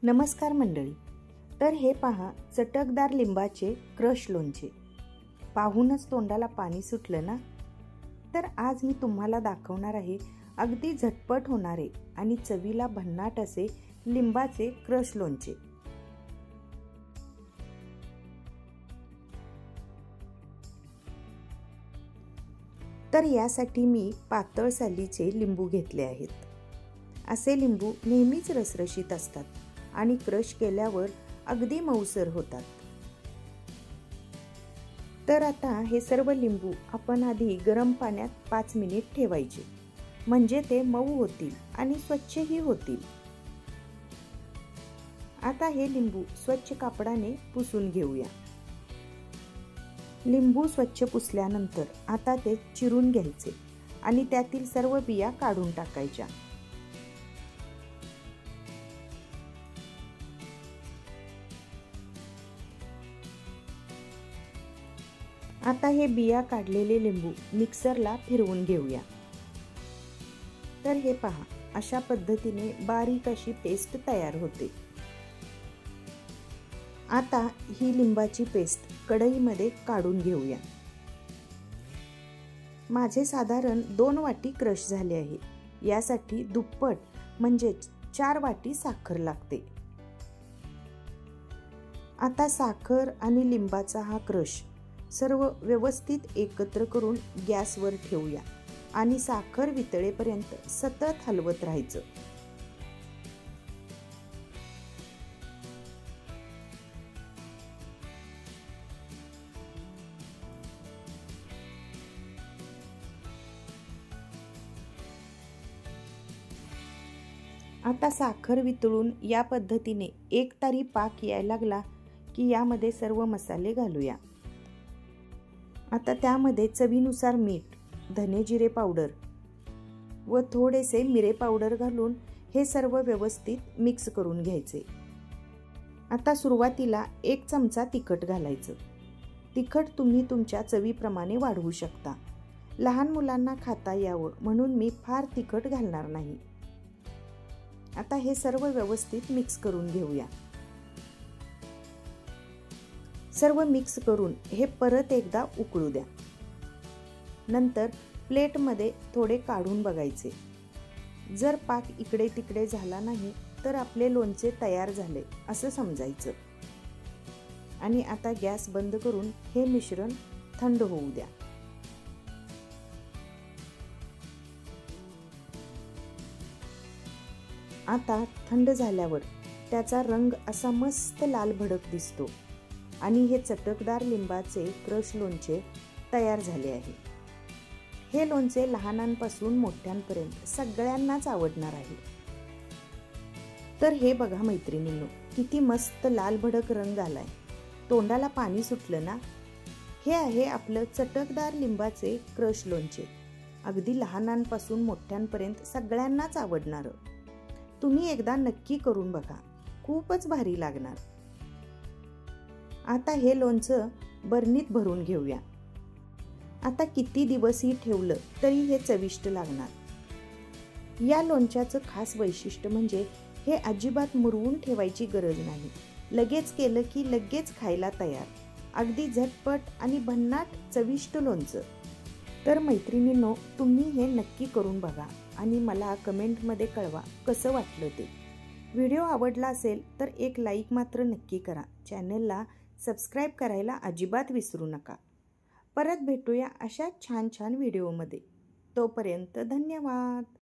नमस्कार मंडळी. तर हे पहा, चटकदार लिंबाचे क्रश लोणचे. पाहूनच तोंडाला पाणी सुटलं ना. तर आज मी तुम्हाला दाखवणार आहे अगदी झटपट होणारे आणि चवीला भन्नाट असे लिंबाचे क्रश लोणचे. तर यासाठी मी पातळ सालीचे लिंबू घेतले आहेत. असे लिंबू नेहमीच रसरशीत असतात आणि क्रश केल्यावर अगदी मऊसर होतात. तर आता हे सर्व लिंबू आपण आधी गरम पाण्यात 5 मिनिट ठेवायचे, म्हणजे ते मऊ होतील आणि स्वच्छही होतील. आता हे लिंबू स्वच्छ कापडाने पुसून घेऊया. लिंबू स्वच्छ पुसल्यानंतर आता ते चिरून घ्यायचे आणि त्यातील सर्व बिया काढून टाकायच्या. आता हे बिया काढलेले लिंबू मिक्सरला फिरवून घेऊया. तर हे पहा, अशा पद्धतीने बारीक अशी पेस्ट तयार होते. आता ही लिंबाची पेस्ट कढईमध्ये काढून घेऊया. माझे साधारण 2 वाटी क्रश झाले आहे. यासाठी दुप्पट म्हणजे 4 वाटी साखर लागते. आता साखर आणि लिंबाचा हा क्रश सर्व व्यवस्थित एकत्र करून गॅसवर ठेवूया आणि साखर वितळेपर्यंत सतत हलवत राहायचं. आता साखर वितळून या पद्धतीने एक तारी पाक यायला लागला की यामध्ये सर्व मसाले घालूया. आता त्यामध्ये चवीनुसार मीठ, धने जिरे पावडर व थोडेसे मिरे पावडर घालून हे सर्व व्यवस्थित मिक्स करून घ्यायचे. आता सुरुवातीला 1 चमचा तिखट घालायचं. तिखट तुम्ही तुमच्या चवीप्रमाणे वाढवू शकता. लहान मुलांना खाता यावं म्हणून मी फार तिखट घालणार नाही. आता हे सर्व व्यवस्थित मिक्स करून घेऊया. सर्व मिक्स करून हे परत एकदा उकळू द्या. नंतर प्लेटमध्ये थोडे काढून बघायचे. जर पाक इकडे तिकडे झाला नाही तर आपले लोणचे तयार झाले असं समजायचं. आणि आता गॅस बंद करून हे मिश्रण थंड होऊ द्या. आता थंड झाल्यावर त्याचा रंग असा मस्त लाल भडक दिसतो आणि हे चटकदार लिंबाचे क्रश लोणचे तयार झाले आहे. हे लोणचे लहानांपासून मोठ्यांपर्यंत सगळ्यांनाच आवडणार आहे. तर हे बघा मैत्रिणींनो, किती मस्त लाल भडक रंग आलाय. तोंडाला पाणी सुटलं ना. हे आहे आपलं चटकदार लिंबाचे क्रश लोणचे. अगदी लहानांपासून मोठ्यांपर्यंत सगळ्यांनाच आवडणार. तुम्ही एकदा नक्की करून बघा, खूपच भारी लागणार. आता हे लोणचं बरणीत भरून घेऊया. आता किती दिवसही ठेवलं तरी हे चविष्ट लागणार. या लोणच्याचं खास वैशिष्ट्य म्हणजे हे अजिबात मुरवून ठेवायची गरज नाही. लगेच केलं की लगेच खायला तयार. अगदी झटपट आणि भन्नाट चविष्ट लोणचं. तर मैत्रिणींनो, तुम्ही हे नक्की करून बघा आणि मला कमेंटमध्ये कळवा कसं वाटलं ते. व्हिडिओ आवडला असेल तर एक लाईक मात्र नक्की करा. चॅनलला सबस्क्राईब करायला अजिबात विसरू नका. परत भेटूया अशा छान छान व्हिडिओमध्ये. तोपर्यंत धन्यवाद.